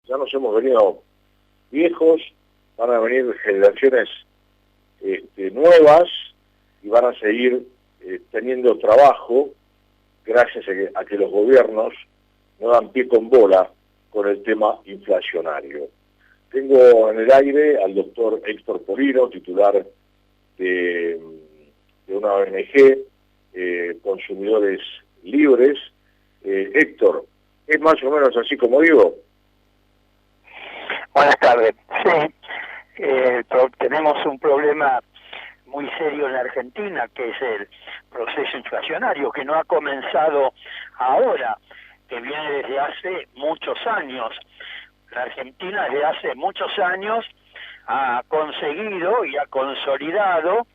Ya nos hemos venido viejos, van a venir generaciones nuevas y van a seguir teniendo trabajo gracias a que los gobiernos no dan pie con bola con el tema inflacionario. Tengo en el aire al doctor Héctor Polino, titular de una ONG, Consumidores Libres. Héctor, ¿es más o menos así como digo? Buenas tardes. Sí, tenemos un problema muy serio en la Argentina, que es el proceso inflacionario, que no ha comenzado ahora, que viene desde hace muchos años. La Argentina desde hace muchos años ha conseguido y ha consolidado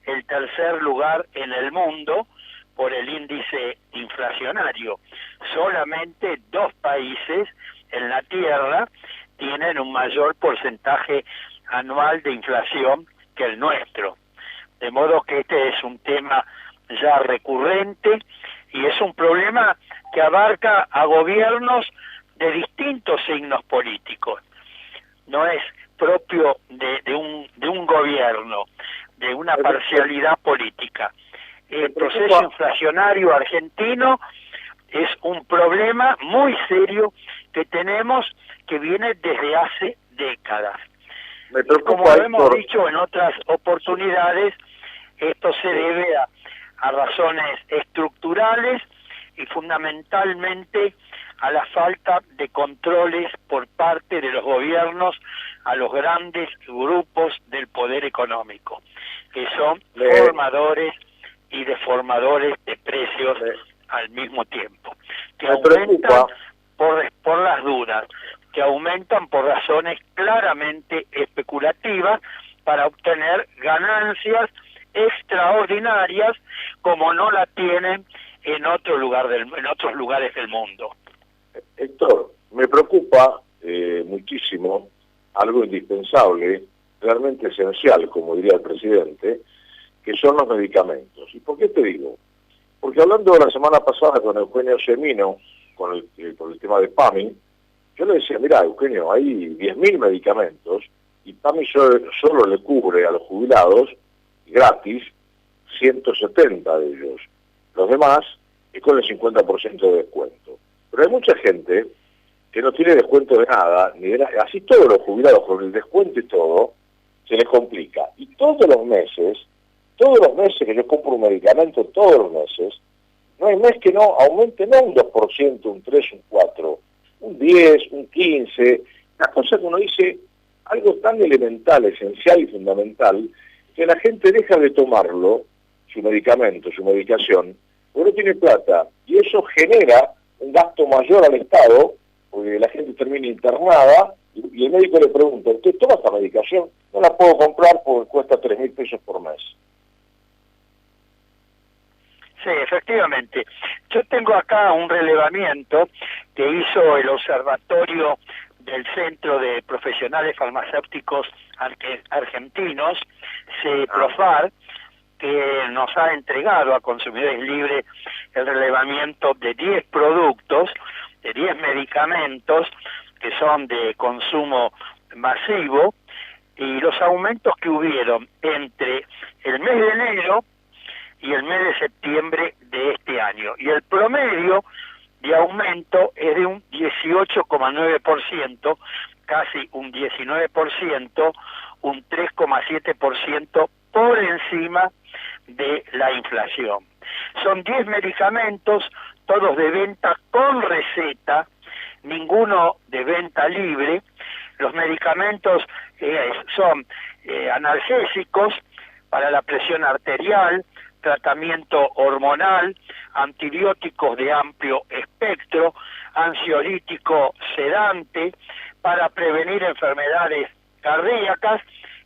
el tercer lugar en el mundo por el índice inflacionario. Solamente 2 países en la Tierra tienen un mayor porcentaje anual de inflación que el nuestro. De modo que este es un tema ya recurrente y es un problema que abarca a gobiernos de distintos signos políticos. No es propio de un gobierno, de una parcialidad política. El proceso inflacionario argentino es un problema muy serio que tenemos, que viene desde hace décadas. Me preocupa, como hemos dicho en otras oportunidades, esto se debe a razones estructurales y fundamentalmente a la falta de controles por parte de los gobiernos a los grandes grupos del poder económico, que son formadores y deformadores de precios al mismo tiempo, que aumentan por las dudas, que aumentan por razones claramente especulativas para obtener ganancias extraordinarias como no la tienen en otros lugares del mundo. Héctor, me preocupa muchísimo algo indispensable, realmente esencial, como diría el presidente, que son los medicamentos. ¿Y por qué te digo? Porque hablando la semana pasada con Eugenio Semino, por el tema de PAMI, yo le decía, mira, Eugenio, hay 10.000 medicamentos y PAMI solo le cubre a los jubilados gratis 170 de ellos. Los demás es con el 50% de descuento. Pero hay mucha gente que no tiene descuento de nada, así todos los jubilados con el descuento y todo, se les complica. Y todos los meses que yo compro un medicamento, todos los meses, no hay mes que no aumente no un 2%, un 3%, un 4%, un 10%, un 15%, una cosa que uno dice, algo tan elemental, esencial y fundamental, que la gente deja de tomarlo, su medicamento, su medicación, porque no tiene plata, y eso genera un gasto mayor al Estado, porque la gente termina internada, y el médico le pregunta, ¿usted toma esta medicación? No la puedo comprar porque cuesta 3.000 pesos por mes. Sí, efectivamente. Yo tengo acá un relevamiento que hizo el Observatorio del Centro de Profesionales Farmacéuticos Argentinos, CEPROFAR, que nos ha entregado a Consumidores Libres el relevamiento de 10 productos, de 10 medicamentos que son de consumo masivo, y los aumentos que hubieron entre el mes de enero y el mes de septiembre de este año. Y el promedio de aumento es de un 18,9%, casi un 19%, un 3,7% por encima de la inflación. Son 10 medicamentos, todos de venta con receta, ninguno de venta libre. Los medicamentos son analgésicos para la presión arterial, tratamiento hormonal, antibióticos de amplio espectro, ansiolítico sedante para prevenir enfermedades cardíacas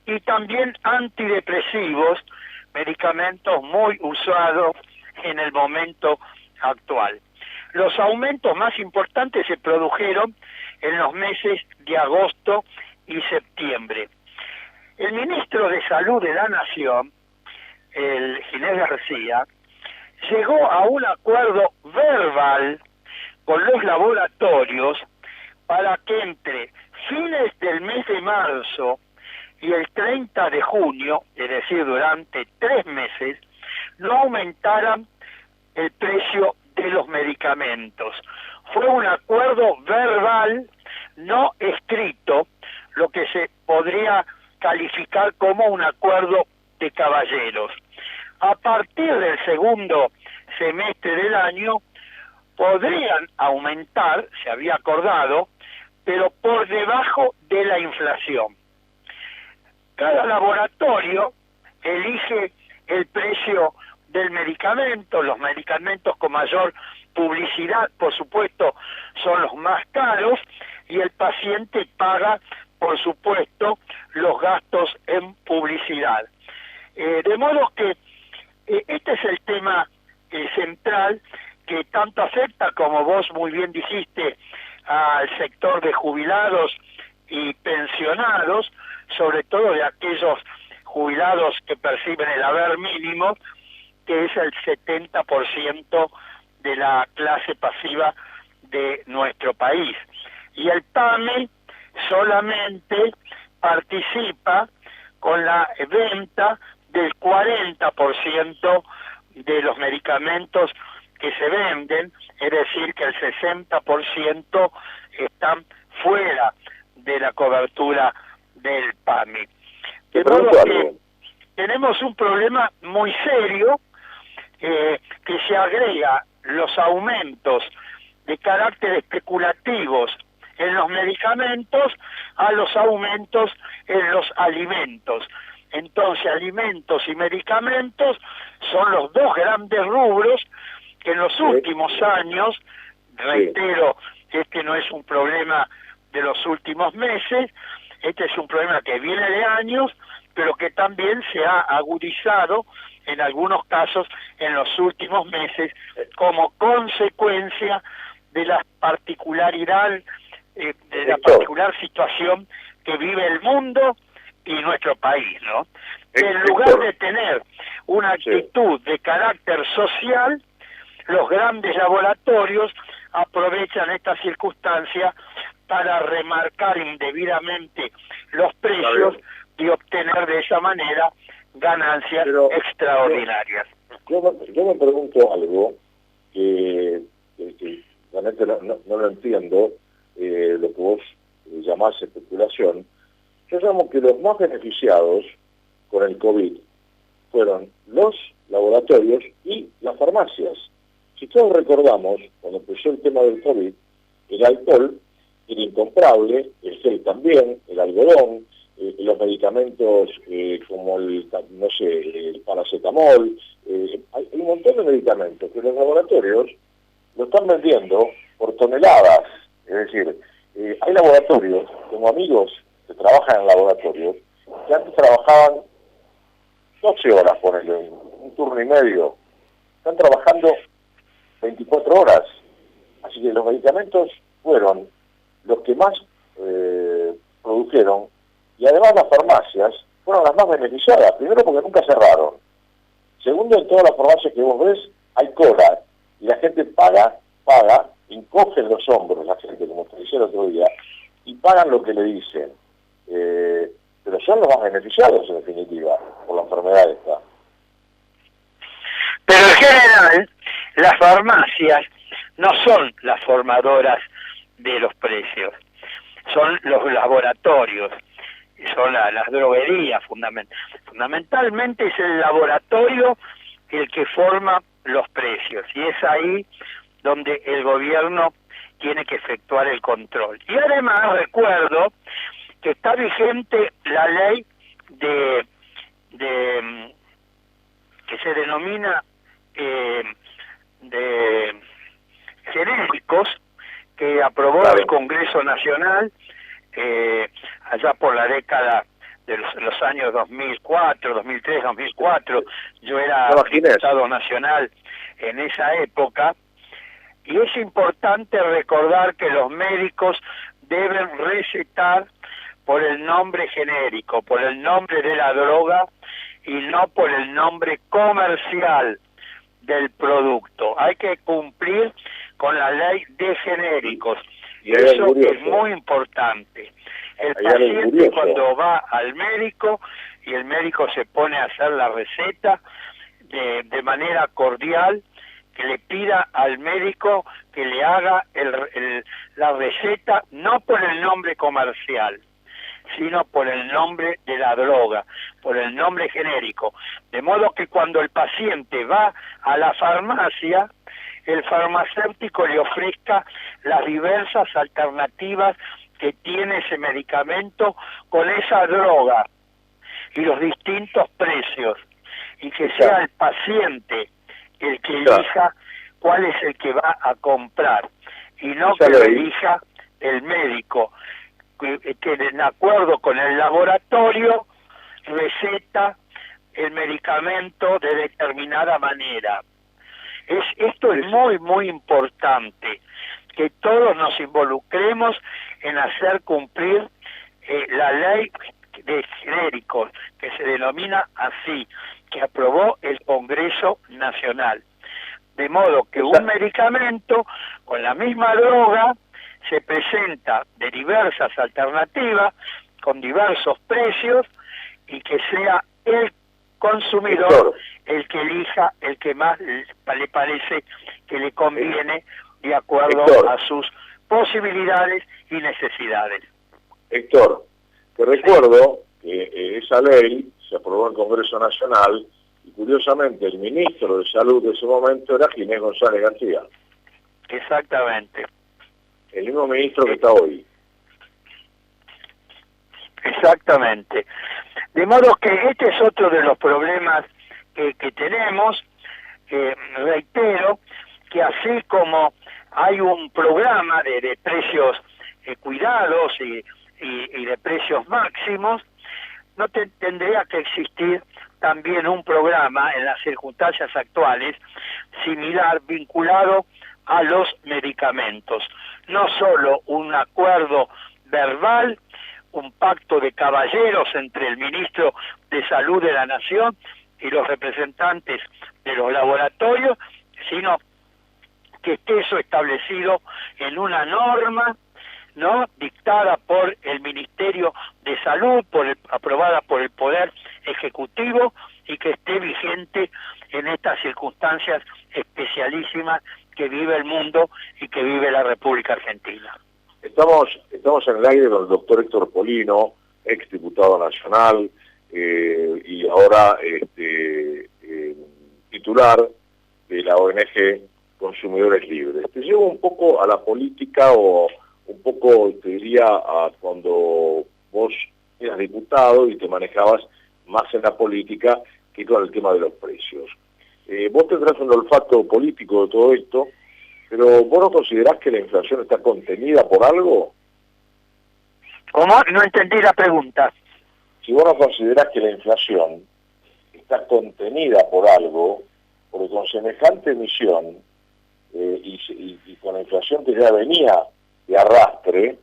y también antidepresivos, medicamentos muy usados en el momento actual. Los aumentos más importantes se produjeron en los meses de agosto y septiembre. El ministro de Salud de la Nación, el Ginés García, llegó a un acuerdo verbal con los laboratorios para que entre fines del mes de marzo y el 30 de junio, es decir, durante 3 meses, no aumentaran el precio de los medicamentos. Fue un acuerdo verbal, no escrito, lo que se podría calificar como un acuerdo de caballeros. A partir del segundo semestre del año podrían aumentar, se había acordado, pero por debajo de la inflación. Cada laboratorio elige el precio del medicamento. Los medicamentos con mayor publicidad, por supuesto, son los más caros, y el paciente paga, por supuesto, los gastos en publicidad. De modo que este es el tema central que tanto afecta, como vos muy bien dijiste, al sector de jubilados y pensionados, sobre todo de aquellos jubilados que perciben el haber mínimo, que es el 70% de la clase pasiva de nuestro país. Y el PAMI solamente participa con la venta del 40% de los medicamentos que se venden, es decir, que el 60% están fuera de la cobertura del PAMI. De modo que tenemos un problema muy serio, que se agrega los aumentos de carácter especulativos en los medicamentos a los aumentos en los alimentos. Entonces, alimentos y medicamentos son los dos grandes rubros que en los últimos años, reitero, este no es un problema de los últimos meses, este es un problema que viene de años, pero que también se ha agudizado en algunos casos en los últimos meses como consecuencia de la particularidad, de la particular situación que vive el mundo y nuestro país, ¿no? En lugar de tener una actitud de carácter social, los grandes laboratorios aprovechan esta circunstancia para remarcar indebidamente los precios y obtener de esa manera ganancias extraordinarias. Yo me pregunto algo que realmente no lo entiendo, lo que vos llamás especulación. Yo llamo que los más beneficiados con el COVID fueron los laboratorios y las farmacias. Si todos recordamos, cuando empezó el tema del COVID, el alcohol era incomparable, el gel también, el algodón, los medicamentos como el paracetamol, hay un montón de medicamentos que los laboratorios lo están vendiendo por toneladas. Es decir, hay laboratorios, como amigos que trabajan en laboratorios, que antes trabajaban 12 horas, ponele, un turno y medio, están trabajando 24 horas. Así que los medicamentos fueron los que más produjeron, y además las farmacias fueron las más beneficiadas. Primero, porque nunca cerraron. Segundo, en todas las farmacias que vos ves hay cola, y la gente paga, encogen los hombros la gente, como te decía el otro día, y pagan lo que le dicen. Pero son los más beneficiados, en definitiva, por la enfermedad esta. Pero en general, las farmacias no son las formadoras de los precios, son los laboratorios, son las droguerías fundamentalmente es el laboratorio el que forma los precios, y es ahí donde el gobierno tiene que efectuar el control. Y además recuerdo que está vigente la ley de que se denomina de genéricos, que aprobó el Congreso Nacional allá por la década de los años 2004, 2003, 2004. Yo era diputado nacional en esa época, y es importante recordar que los médicos deben recetar por el nombre genérico, por el nombre de la droga, y no por el nombre comercial del producto. Hay que cumplir con la ley de genéricos. Y hay algo eso curioso. es muy importante. El Hay algo paciente curioso. cuando va al médico y el médico se pone a hacer la receta de manera cordial, que le pida al médico que le haga la receta no por el nombre comercial, sino por el nombre de la droga, por el nombre genérico. De modo que cuando el paciente va a la farmacia, el farmacéutico le ofrezca las diversas alternativas que tiene ese medicamento con esa droga y los distintos precios, y que sea el paciente el que elija cuál es el que va a comprar, y no que lo elija el médico, que de acuerdo con el laboratorio receta el medicamento de determinada manera. Esto es muy, muy importante, que todos nos involucremos en hacer cumplir la ley de genéricos, que se denomina así, que aprobó el Congreso Nacional. De modo que un medicamento con la misma droga se presenta de diversas alternativas, con diversos precios, y que sea el consumidor el que elija el que más le parece que le conviene de acuerdo a sus posibilidades y necesidades. Héctor, te recuerdo que esa ley se aprobó en el Congreso Nacional y curiosamente el ministro de Salud de ese momento era Ginés González García. Exactamente. El mismo ministro que está hoy. Exactamente. De modo que este es otro de los problemas que tenemos, reitero, que así como hay un programa de precios cuidados y de precios máximos, no tendría que existir también un programa en las circunstancias actuales similar vinculado a los medicamentos. No solo un acuerdo verbal, un pacto de caballeros entre el ministro de Salud de la Nación y los representantes de los laboratorios, sino que esté eso establecido en una norma, ¿no?, dictada por el Ministerio de Salud, aprobada por el Poder Ejecutivo, y que esté vigente en estas circunstancias especialísimas que vive el mundo y que vive la República Argentina. Estamos en el aire con el doctor Héctor Polino, ex diputado nacional y ahora titular de la ONG Consumidores Libres. Te llevo un poco a la política, o un poco, te diría, a cuando vos eras diputado y te manejabas más en la política que con el tema de los precios. Vos tendrás un olfato político de todo esto, pero ¿vos no considerás que la inflación está contenida por algo? ¿Cómo? No entendí la pregunta. Si vos no considerás que la inflación está contenida por algo, porque con semejante emisión y con la inflación que ya venía de arrastre,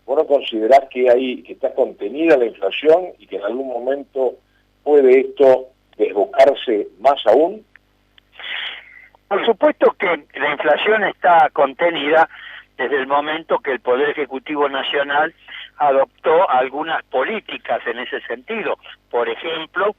¿vos no considerás que está contenida la inflación y que en algún momento puede esto desbocarse más aún? Por supuesto que la inflación está contenida desde el momento que el Poder Ejecutivo Nacional adoptó algunas políticas en ese sentido. Por ejemplo,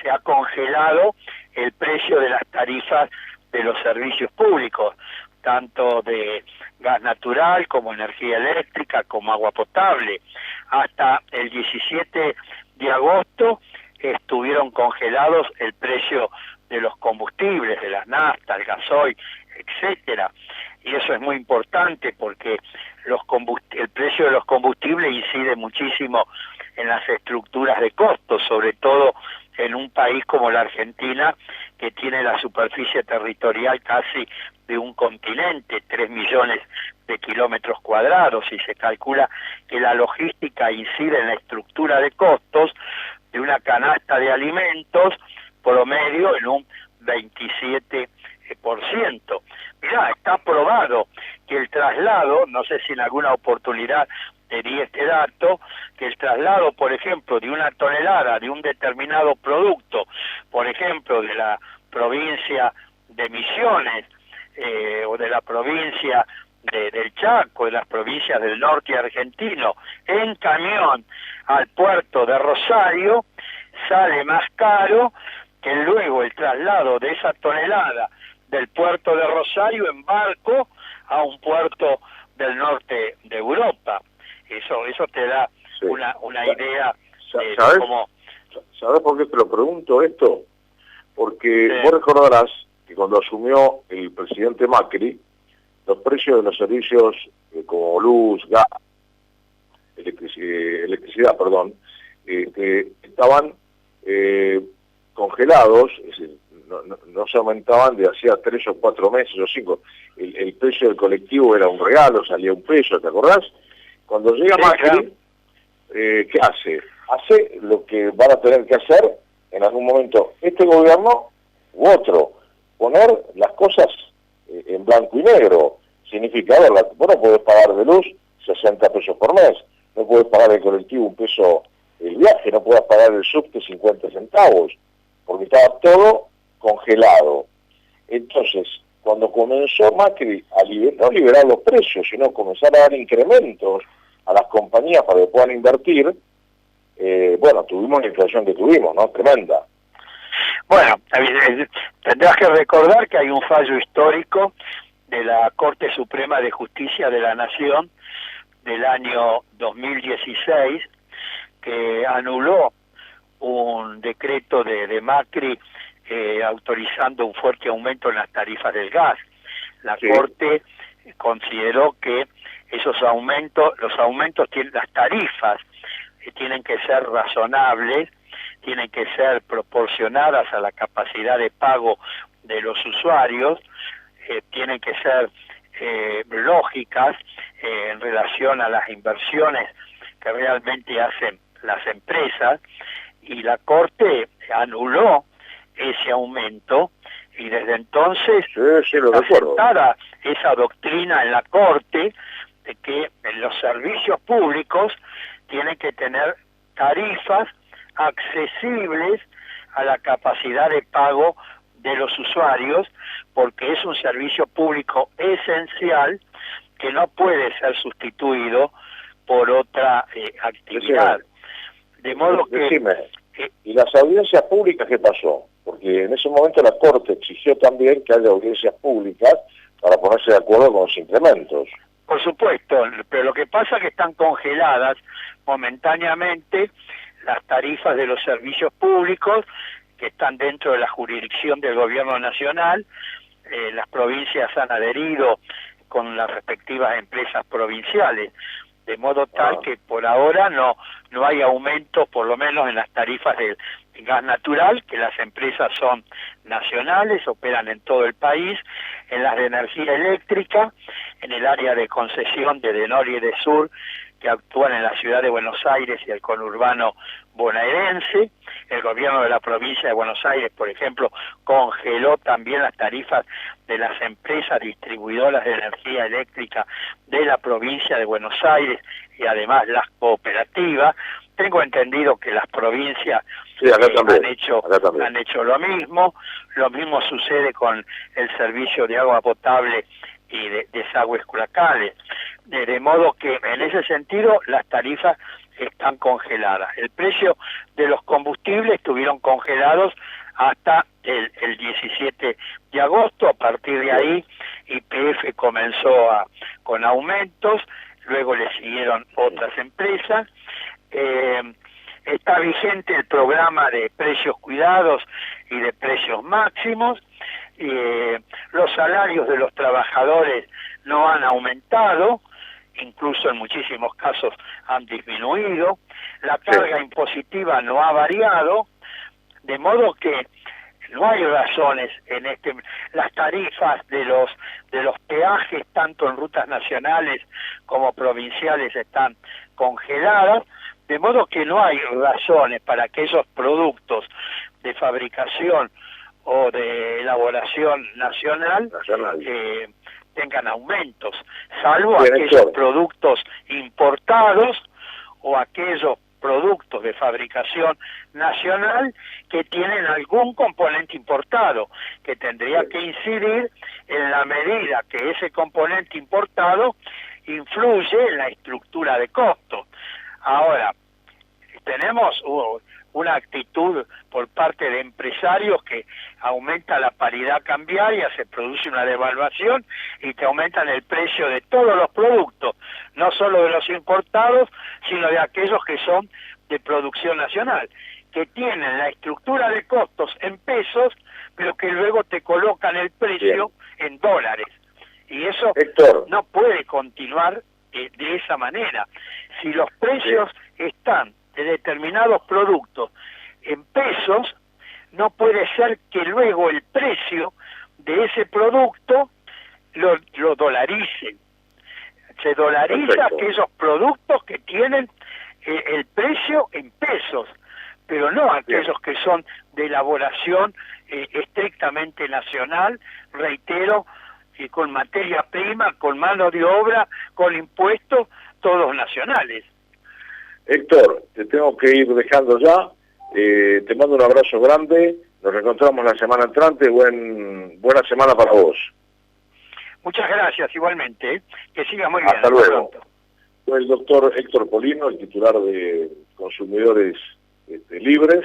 se ha congelado el precio de las tarifas de los servicios públicos, tanto de gas natural como energía eléctrica, como agua potable. Hasta el 17 de agosto estuvieron congelados el precio de los combustibles, de las naftas, el gasoil, etcétera. Y eso es muy importante porque el precio de los combustibles incide muchísimo en las estructuras de costos, sobre todo en un país como la Argentina, que tiene la superficie territorial casi de un continente, 3 millones de kilómetros cuadrados, y se calcula que la logística incide en la estructura de costos de una canasta de alimentos promedio en un 27%. Mirá, está probado que el traslado, no sé si en alguna oportunidad te di este dato, que el traslado, por ejemplo, de una tonelada de un determinado producto, por ejemplo, de la provincia de Misiones o de la provincia del Chaco, de las provincias del norte argentino, en camión al puerto de Rosario, sale más caro que luego el traslado de esa tonelada del puerto de Rosario en barco a un puerto del norte de Europa. Eso te da sí. una idea de ¿Sabes? cómo... ¿Sabes por qué te lo pregunto esto? Porque Sí. vos recordarás que cuando asumió el presidente Macri, los precios de los servicios como luz, gas, electricidad, estaban congelados, es decir, no se aumentaban de hacía 3 o 4 meses o 5. El precio del colectivo era un regalo, salía $1, ¿te acordás? Cuando llega Sí, Macri, claro. ¿qué hace? Hace lo que van a tener que hacer en algún momento este gobierno u otro, poner las cosas en blanco y negro. Significa, vos no podés pagar de luz 60 pesos por mes, no podés pagar el colectivo $1 el viaje, no podés pagar el subte 50 centavos, porque estaba todo congelado. Entonces, cuando comenzó Macri a no liberar los precios, sino comenzar a dar incrementos a las compañías para que puedan invertir, bueno, tuvimos la inflación que tuvimos, ¿no? Tremenda. Bueno, tendrás que recordar que hay un fallo histórico de la Corte Suprema de Justicia de la Nación del año 2016 que anuló un decreto de Macri autorizando un fuerte aumento en las tarifas del gas. La Sí. Corte consideró que esos aumentos, las tarifas tienen que ser razonables, tienen que ser proporcionadas a la capacidad de pago de los usuarios, tienen que ser lógicas en relación a las inversiones que realmente hacen las empresas, y la Corte anuló ese aumento, y desde entonces aceptada esa doctrina en la Corte de que los servicios públicos tienen que tener tarifas accesibles a la capacidad de pago de los usuarios, porque es un servicio público esencial que no puede ser sustituido por otra actividad. De modo Decime, ¿y las audiencias públicas qué pasó? Porque en ese momento la Corte exigió también que haya audiencias públicas para ponerse de acuerdo con los incrementos. Por supuesto, pero lo que pasa es que están congeladas momentáneamente las tarifas de los servicios públicos que están dentro de la jurisdicción del gobierno nacional. Las provincias han adherido con las respectivas empresas provinciales, de modo tal que por ahora no hay aumento, por lo menos en las tarifas del gas natural, que las empresas son nacionales, operan en todo el país, en las de energía eléctrica, en el área de concesión de Norte y de Sur, que actúan en la ciudad de Buenos Aires y el conurbano bonaerense. El gobierno de la provincia de Buenos Aires, por ejemplo, congeló también las tarifas de las empresas distribuidoras de energía eléctrica de la provincia de Buenos Aires y además las cooperativas. Tengo entendido que las provincias han hecho lo mismo. Lo mismo sucede con el servicio de agua potable y de desagües cloacales, de modo que en ese sentido las tarifas están congeladas. El precio de los combustibles estuvieron congelados hasta el 17 de agosto. A partir de ahí YPF comenzó con aumentos, luego le siguieron otras empresas. Está vigente el programa de precios cuidados y de precios máximos. Los salarios de los trabajadores no han aumentado, incluso en muchísimos casos han disminuido. La carga impositiva no ha variado, de modo que no hay razones en las tarifas de los peajes, tanto en rutas nacionales como provinciales, están congeladas, de modo que no hay razones para que esos productos de fabricación o de elaboración nacional tengan aumentos, salvo aquellos productos importados o aquellos productos de fabricación nacional que tienen algún componente importado, que tendría que incidir en la medida que ese componente importado influye en la estructura de costos. Ahora, tenemos una actitud por parte de empresarios que aumenta la paridad cambiaria, se produce una devaluación y te aumentan el precio de todos los productos, no solo de los importados, sino de aquellos que son de producción nacional, que tienen la estructura de costos en pesos, pero que luego te colocan el precio en dólares. Y eso no puede continuar de esa manera. Si los precios están de determinados productos en pesos, no puede ser que luego el precio de ese producto lo dolaricen. Se dolariza aquellos productos que tienen el precio en pesos, pero no aquellos que son de elaboración estrictamente nacional, reitero, con materia prima, con mano de obra, con impuestos, todos nacionales. Héctor, te tengo que ir dejando ya, te mando un abrazo grande, nos reencontramos la semana entrante, buena semana para vos. Muchas gracias, igualmente, que sigas muy bien. Hasta luego. Fue el doctor Héctor Polino, el titular de Consumidores Libres,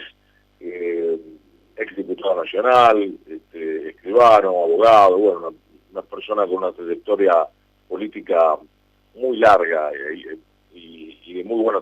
ex diputado nacional, escribano, abogado, bueno, una persona con una trayectoria política muy larga y de muy buena